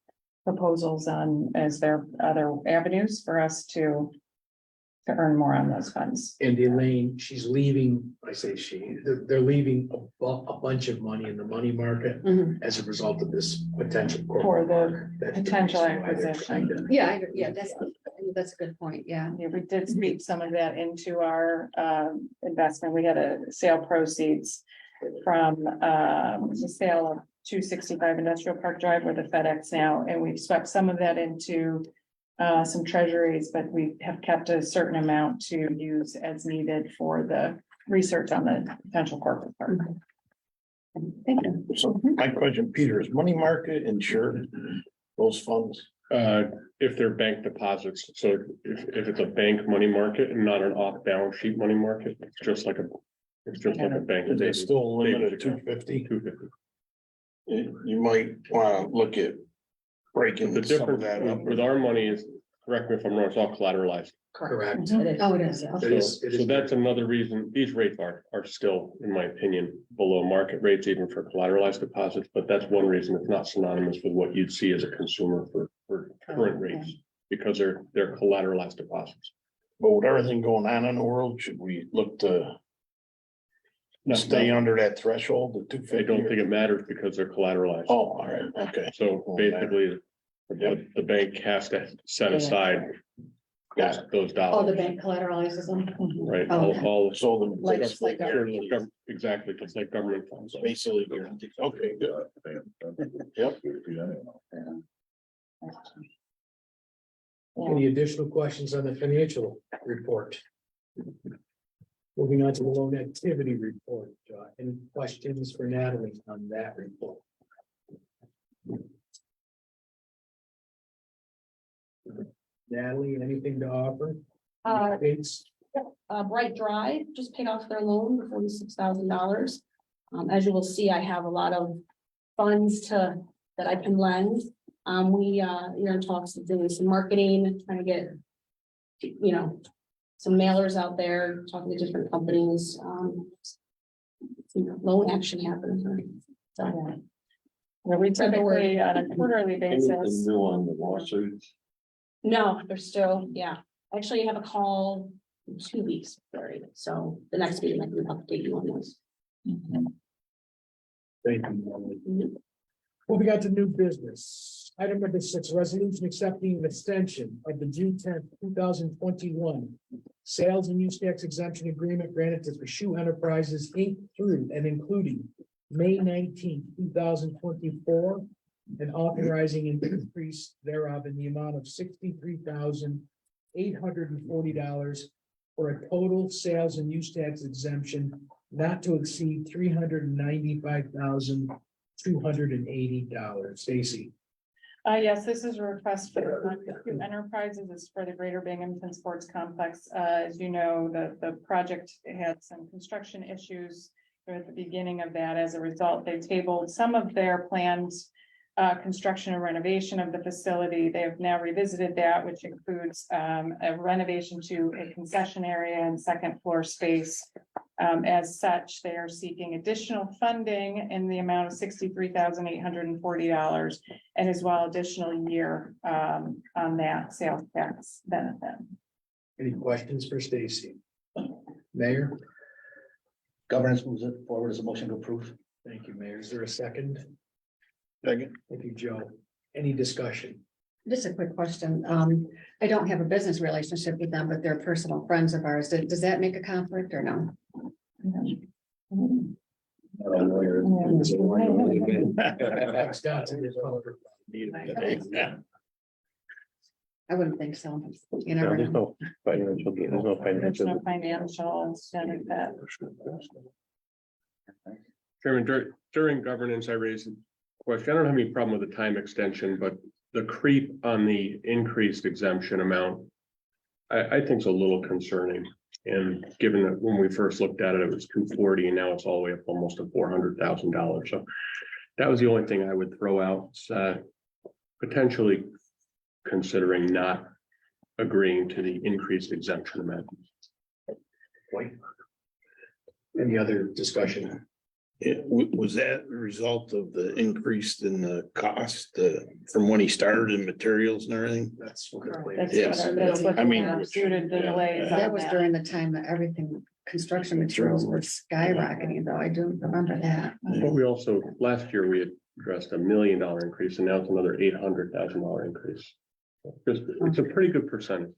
proposals on, as there are other avenues for us to earn more on those funds. And Elaine, she's leaving, I say they're leaving a bunch of money in the money market Mhm. as a result of this potential. For corporate the market. That's the potential reason why they're acquisition. trying to- Yeah, that's a good point, yeah. Yeah, we did speak some of that into our investment. We had a sale proceeds from the sale of 265 Industrial Park Drive where the FedEx now, and we've swept some of that into some treasuries, but we have kept a certain amount to use as needed for the research on the potential corporate part. Thank you. So my question, Peter, is money market insured, those funds? If they're bank deposits, so if it's a bank money market and not an off-balance sheet money market, it's just like a bank. Is it still limited at 250? 250. You might wanna look at breaking The some of difference that up. with our money is, correct me if I'm wrong, it's all collateralized. Correct. Oh, it is, okay. It is- it is- So that's another reason, these rates are still, in my opinion, below market rates even for collateralized deposits, but that's one reason it's not synonymous with what you'd see as a consumer for current rates. Because they're collateralized deposits. But with everything going on in the world, should we look to No, stay under that threshold, the two I fifty? don't think it matters because they're collateralized. Oh, all right, okay. So basically, the bank has to set aside those Oh, dollars, the bank collateralizes them? right? Oh, okay. All, So the. Like- like exactly, just like government funds. Basically, guaranteed. Okay, good. Yep. Any additional questions on the financial report? Moving on to the loan activity report. Any questions for Natalie on that report? Natalie, anything to offer? Updates? Bright Drive just paid off their loan for $46,000. As you will see, I have a lot of funds that I can lend. We talks of doing some marketing, trying to get, some mailers out there, talking to different companies. Loan action happening. So, We typically on a quarterly basis. New on the lawsuits? no, they're still, yeah. Actually, I have a call in 2 weeks, Barry. So the next meeting I can update you on this. Thank you, Natalie. Moving on to new business. Item number 6, resolution accepting an extension of the June 10th, 2021 sales and use tax exemption agreement granted to Shoe Enterprises Inc. through and including May 19th, 2024, and authorizing an increase thereof in the amount of $63,840 for a total sales and use tax exemption not to exceed $395,280. Stacy. Yes, this is a request for Shoe Enterprises. It's for the Greater Binghamton Sports Complex. As you know, the project had some construction issues at the beginning of that. As a result, they tabled some of their plans, construction and renovation of the facility. They have now revisited that, which includes a renovation to a concession area and second floor space. As such, they are seeking additional funding in the amount of $63,840 and as well additional year on that sales tax benefit. Any questions for Stacy? Mayor? Governance moves it forward as a motion to approve. Thank you, Mayor. Is there a second? Second. Thank you, Joe. Any discussion? Just a quick question. I don't have a business relationship with them, but they're personal friends of ours. Does that make a conflict or no? I wouldn't think so. You never There's know. no financial gain, there's no There's no financial. financial benefit. Chairman, during governance, I raised a question. I don't have any problem with the time extension, but the creep on the increased exemption amount, I think is a little concerning. And given that when we first looked at it, it was $240 and now it's all the way up almost to $400,000. So that was the only thing I would throw out, potentially considering not agreeing to the increased exemption amount. Any other discussion? Was that a result of the increase in the cost from when he started in materials and everything? That's what. That's what I mean, due to the delays. That on was during the time that everything, construction materials were skyrocketing, though. I do remember that. But we also, last year, we had addressed $1 million increase and now it's another $800,000 increase. It's a pretty good percentage.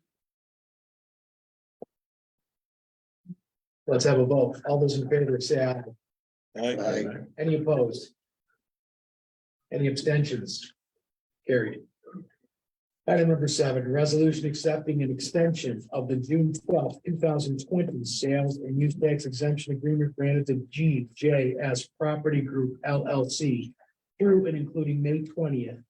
Let's have a vote. All those in favor say aye. Aye. Any opposed? Any abstentions? Carried. Item number 7, resolution accepting an extension of the June 12th, 2020 sales and use tax exemption agreement granted to GJS Property Group LLC through and including May 20th,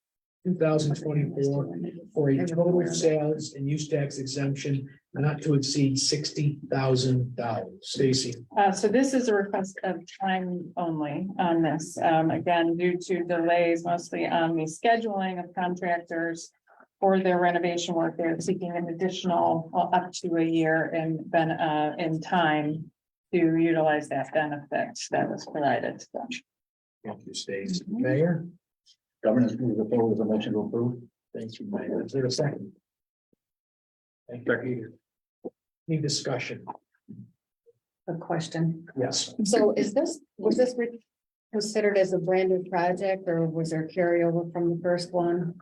2024 for a total sales and use tax exemption not to exceed $60,000. Stacy. So this is a request of time only on this. Again, due to delays mostly on the scheduling of contractors for their renovation work, they're seeking an additional up to a year and then in time to utilize that benefit that was provided to them. Thank you, Stacy. Mayor. Governance moves it forward as a motion to approve. Thank you, Mayor. Is there a second? Thank you, Peter. Any discussion? A question. Yes. So was this considered as a brand new project or was there carryover from the first one?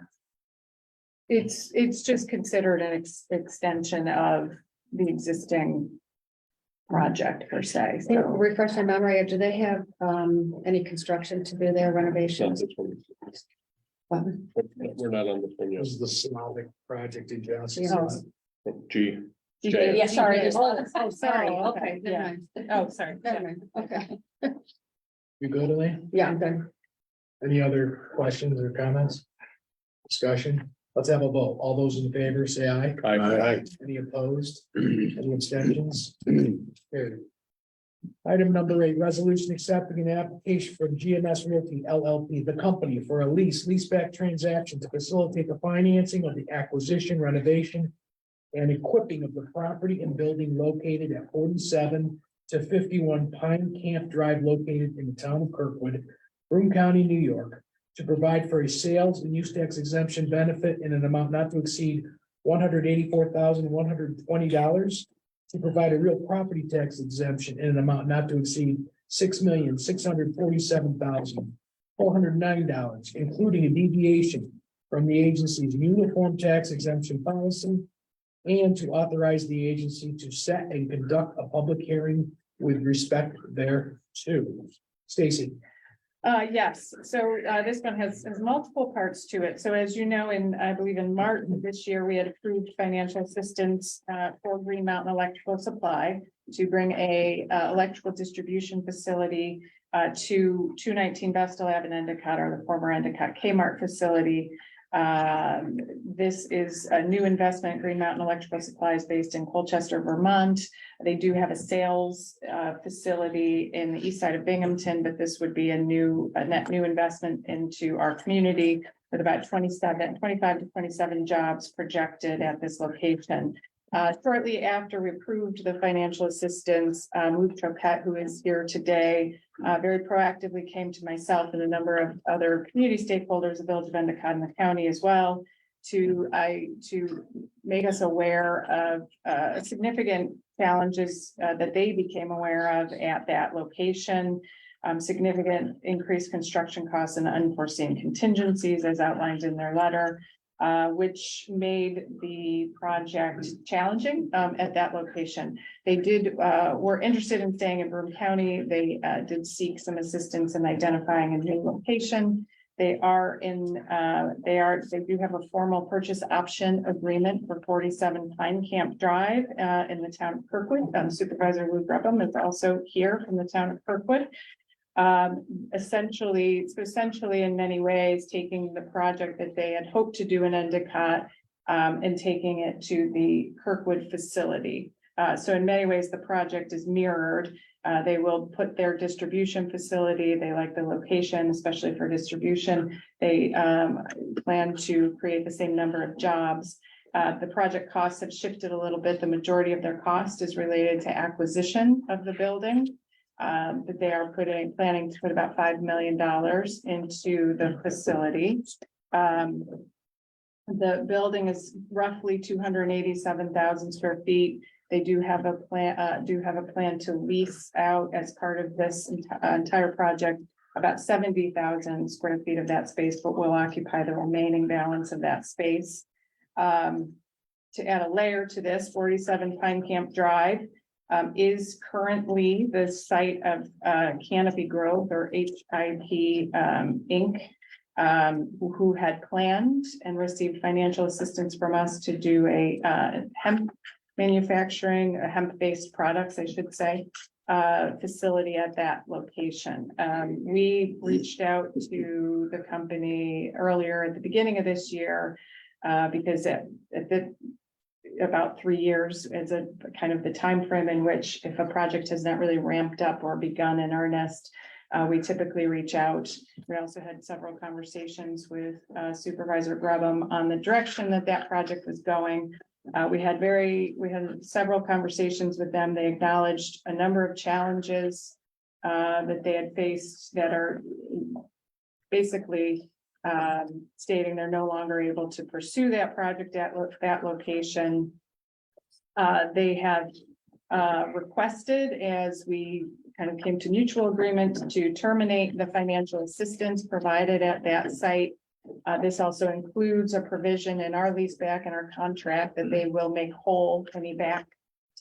It's just considered an extension of the existing project per se. So Refresh my memory, do they have any construction to do their renovations? We're not on the thing yet. This is the Slavic project in Johnson. Yeah. G. Yeah, sorry. there's- Oh, sorry, Oh, okay, yeah. never mind. Oh, sorry. Never mind, okay, You good, Elaine? yeah, I'm done. Any other questions or comments? Discussion? Let's have a vote. All those in favor, say aye. Aye. Any opposed? Any abstentions? Carried. Item number 8, resolution accepting an application from GMS Realty LLP, the company, for a leaseback transaction to facilitate the financing of the acquisition, renovation, and equipping of the property and building located at 47 to 51 Pine Camp Drive located in the town of Kirkwood, Broome County, New York, to provide for a sales and use tax exemption benefit in an amount not to exceed $184,120, to provide a real property tax exemption in an amount not to exceed $6,647,409, including a deviation from the agency's uniform tax exemption policy, and to authorize the agency to set and conduct a public hearing with respect thereto. Stacy. Yes, so this one has multiple parts to it. So as you know, I believe in March of this year, we had approved financial assistance for Green Mountain Electrical Supply to bring a electrical distribution facility to 219 Vestal Ave in Endicott, or the former Endicott Kmart facility. This is a new investment. Green Mountain Electrical Supply is based in Colchester, Vermont. They do have a sales facility in the east side of Binghamton, but this would be a net new investment into our community with about 25 to 27 jobs projected at this location. Shortly after we approved the financial assistance, Luke Choquette, who is here today, very proactively came to myself and a number of other community stakeholders, the village of Endicott and the county as well, to make us aware of significant challenges that they became aware of at that location. Significant increased construction costs and unforeseen contingencies as outlined in their letter, which made the project challenging at that location. They were interested in staying in Broome County. They did seek some assistance in identifying a new location. They do have a formal purchase option agreement for 47 Pine Camp Drive in the town of Kirkwood. Supervisor Lou Grubham is also here from the town of Kirkwood. Essentially in many ways, taking the project that they had hoped to do in Endicott and taking it to the Kirkwood facility. So in many ways, the project is mirrored. They will put their distribution facility. They like the location, especially for distribution. They plan to create the same number of jobs. The project costs have shifted a little bit. The majority of their cost is related to acquisition of the building. But they are planning to put about $5 million into the facility. The building is roughly 287,000 square feet. They do have a plan to lease out as part of this entire project about 70,000 square feet of that space, but will occupy the remaining balance of that space. To add a layer to this, 47 Pine Camp Drive is currently the site of Canopy Growth, or HIP Inc., who had planned and received financial assistance from us to do a hemp manufacturing, hemp-based products, I should say, facility at that location. We reached out to the company earlier at the beginning of this year because about 3 years is a kind of the time frame in which, if a project has not really ramped up or begun in earnest, we typically reach out. We also had several conversations with Supervisor Grubham on the direction that project was going. We had several conversations with them. They acknowledged a number of challenges that they had faced that are basically stating they're no longer able to pursue that project at that location. They have requested, as we kind of came to mutual agreement, to terminate the financial assistance provided at that site. This also includes a provision in our lease back and our contract that they will make whole any back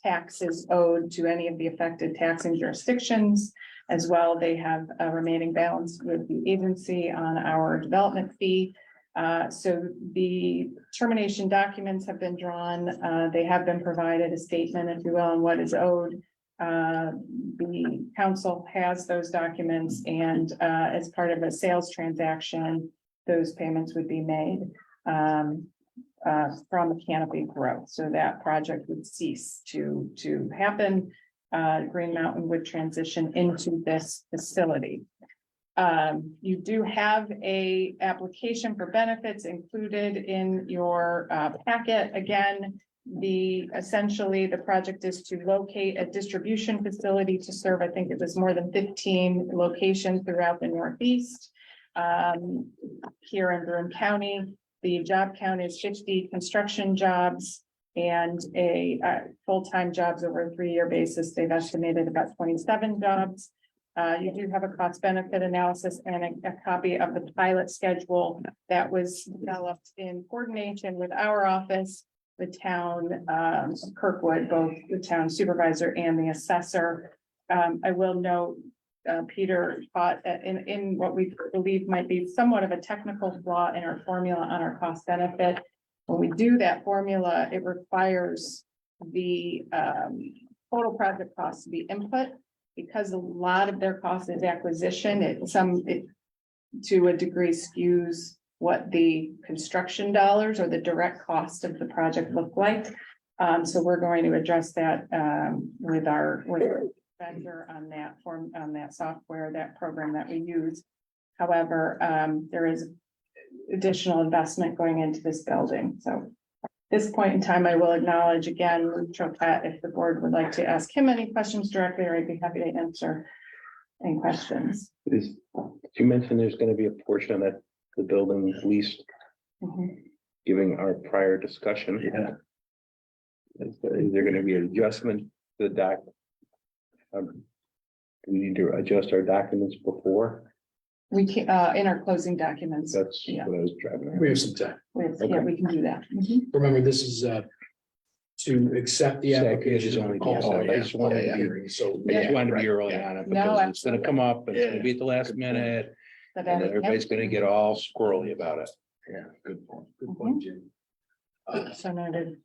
taxes owed to any of the affected taxing jurisdictions. As well, they have a remaining balance with the agency on our development fee. So the termination documents have been drawn, they have been provided a statement, if you will, on what is owed. The council has those documents and, as part of a sales transaction, those payments would be made, from Canopy Growth. So that project would cease to happen. Green Mountain would transition into this facility. You do have a application for benefits included in your packet. Again, essentially the project is to locate a distribution facility to serve, I think it was more than 15 locations throughout the Northeast. Here in Broome County, the job count is 50 construction jobs and a full-time jobs over a 3-year basis. They've estimated about 27 jobs. You do have a cost benefit analysis and a copy of the pilot schedule that was developed in coordination with our office, the town, Kirkwood, both the town supervisor and the assessor. I will note, Peter caught in what we believe might be somewhat of a technical flaw in our formula on our cost benefit. When we do that formula, it requires the total project cost to be input. Because a lot of their cost is acquisition, it to a degree skews what the construction dollars or the direct cost of the project look like. So we're going to address that with our vendor on that software, that program that we use. However, there is additional investment going into this building. So at this point in time, I will acknowledge again, Pat, if the board would like to ask him any questions directly, or I'd be happy to answer any questions. Did you mention there's gonna be a portion of that, the building leased, giving our prior discussion? Yeah. Is there gonna be an adjustment to the doc? Do we need to adjust our documents before? We can, in our closing documents. That's Yeah. what I was driving at. We have some time. Yeah, we can do that. Remember, this is to accept the Second, application. it's only- Oh, I just wanted to be- hearing, so. I just wanted to be early on it because it's gonna come up and it's gonna be at the last minute But and everybody's gonna get all squirrely about it. Yeah, good point. Good point, Jim. So noted.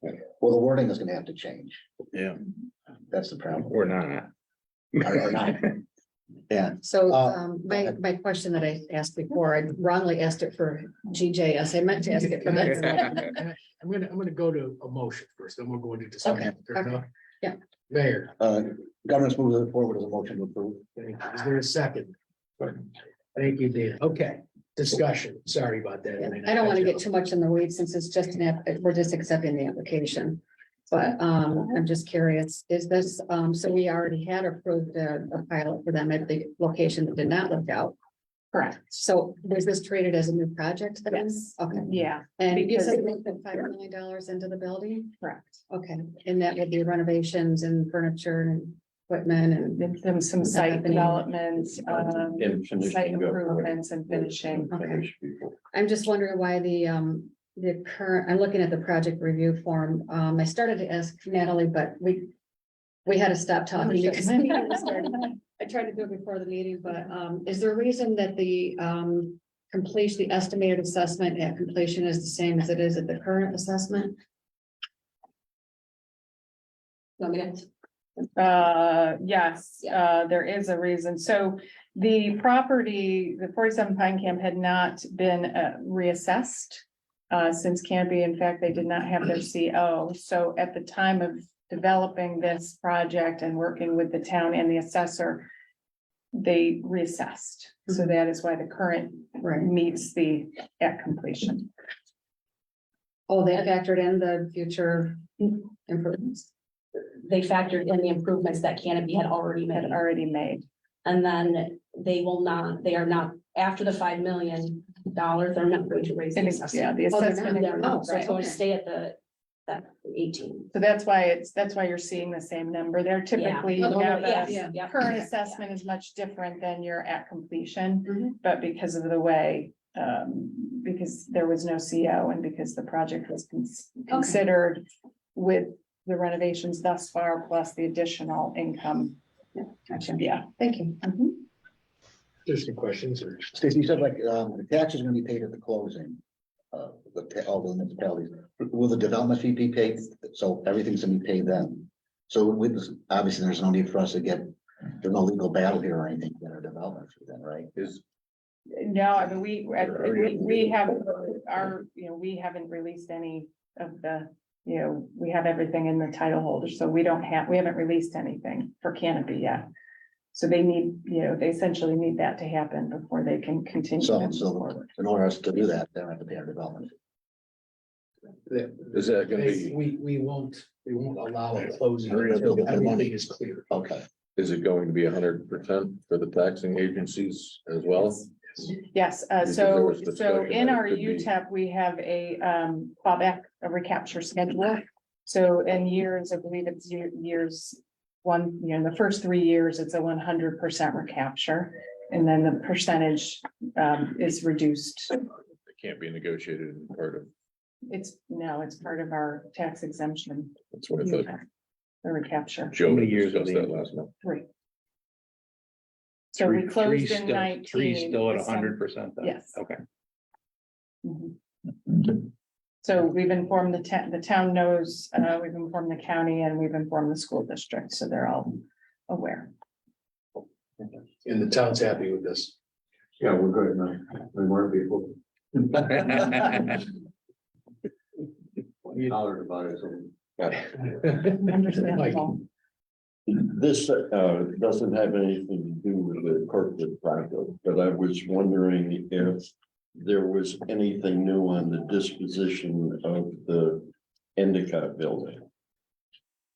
Well, the wording is gonna have to change. Yeah. That's the problem. Or not. Or not. Yeah, So, go my ahead. question that I asked before, I wrongly asked it for GJS. I meant to ask it for that. I'm gonna go to a motion first, then we'll go into discussion. Okay. Yeah. Mayor, Governance move forward as a motion to approve. is there a second? Thank you, Dan. Okay, discussion. Sorry about that. I don't want to get too much in the weeds since it's just we're just accepting the application. But I'm just curious, is this, so we already had approved a pilot for them at the location that did not work out. Correct. So was this treated as a new project then? Yes. Okay. Yeah, And you because- said they put $5 million into the building? correct. Okay, and that would be renovations and furniture and equipment and. Then some site Happening. developments, And finishing site up. improvements and finishing. Okay. I'm just wondering why the current, I'm looking at the project review form. I started to ask Natalie, but we had to stop talking because the meeting was starting. I tried to do it before the meeting, but is there a reason that the completion, the estimated assessment at completion is the same as it is at the current assessment? Want me to? Yes, there is a reason. So the property, the 47 Pine Camp had not been reassessed since Canopy. In fact, they did not have their CO. So at the time of developing this project and working with the town and the assessor, they reassessed. So that is why the current Right. meets the at completion. Oh, they factored in the future improvements. They factored in the improvements that Canopy had already Had made. already made. And then they are not, after the $5 million, they're not going to raise the assessment. Yeah, the Oh, they're assessment. not. They're not, Oh, so right, it's going to okay. stay at that 18. So that's why you're seeing the same number there. Typically, you Oh, have yes, a yeah. current assessment is much different than your at completion. Mhm. But because of the way, because there was no CO and because the project was considered with the renovations thus far, plus the additional income. Gotcha. Yeah. Thank you. There's some questions or? Stacey, you said like, the tax is gonna be paid at the closing. all the municipalities, will the development fee be paid? So everything's gonna be paid then. So with this, obviously, there's no need for us to get, there's no legal battle here or anything in our development fee then, right? No, I mean, we have our, we haven't released any of the, we have everything in the title holder, so we haven't released anything for Canopy yet. So they need, they essentially need that to happen before they can continue. So, moving so forward. in order for us to do that, they don't have to pay our development fee. Is that gonna be, We won't allow a closing Hurry up, until get the money. everything is clear. Okay, is it going to be 100% for the taxing agencies as well? Yes, Because there so was discussion in that it our could be- UTEP, we have a clawback, a recapture schedule. So in years, I believe it's years one, in the first 3 years, it's a 100% recapture. And then the percentage is reduced. It can't be negotiated in part of, It's part of our tax exemption. that's what I thought. The recapture, Joe many years discussed are that they? last month. 3. So we closed in 19. Three still at December. 100%. Yes. Okay. Mhm. So we've informed the town knows, we've informed the county and we've informed the school district, so they're all aware. And the town's happy with this. Yeah, we're good, man. We weren't before. We hollered about it, so. Understandable. This doesn't have anything to do with the corporate project, but I was wondering if there was anything new on the disposition of the Endicott building.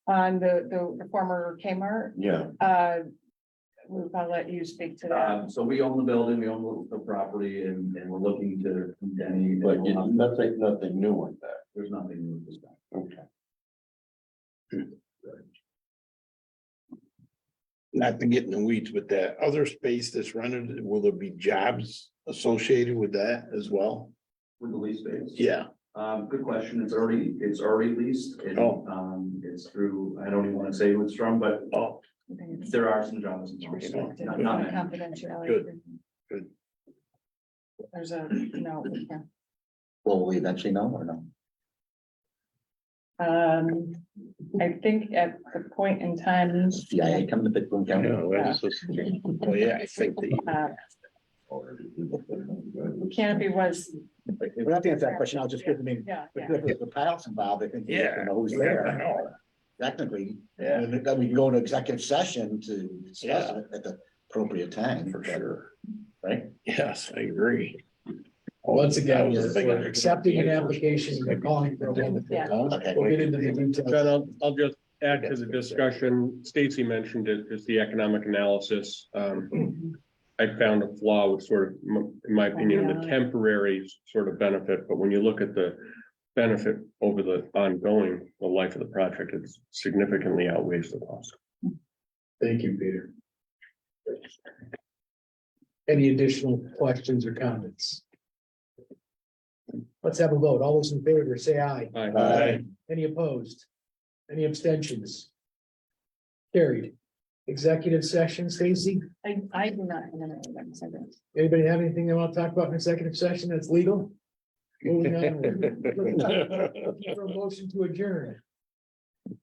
On the former Kmart, Yeah, I'll let you speak to that. So we own the building, we own the property and we're looking to any. but nothing new on that. There's nothing new with this guy. Okay. Not to get in the weeds, but that other space that's rented, will there be jobs associated with that as well? With the lease space. Yeah, Good question. It's already leased. And, Oh. it's through, I don't even want to say who it's from, but oh, there are some jobs. involved. Restricted, Not many. confidentiality. Good, good. There's a, no, yeah. will we eventually know or no? I think at the point in time, CIA coming to Big Boom County? No, that's just- Oh, yeah, I think the, Canopy was, We don't have to answer that question, I'll just give them, yeah, yeah. the pilots involved, I think. you yeah. know who's I there, know. technically. Yeah. And then we can go into executive session to discuss Yeah. it at the appropriate time. For sure. Right? Yes, I agree. Once again, That was a big we're accepting an application, we're calling for a vote. Yeah. Okay. We'll get into the details. Then I'll just add to the discussion, Stacy mentioned it, is the economic analysis. I found a flaw with sort of, in my opinion, the temporary sort of benefit, but when you look at the benefit over the ongoing, the life of the project, it significantly outweighs the cost. Thank you, Peter. Any additional questions or comments? Let's have a vote. All those in favor, say aye. Aye. Any opposed? Any abstentions? Carried. Executive session, Stacy? I do not. have any second. Anybody have anything they want to talk about in executive session that's legal? Moving on. For a motion to adjourn.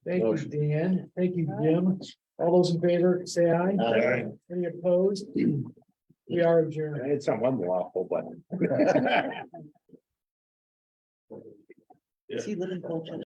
Thank you, Dan. Thank you, Jim. All those in favor, say aye. Aye. Any opposed? We are adjourned. It's not unlawful, but. Does he live in Colchester?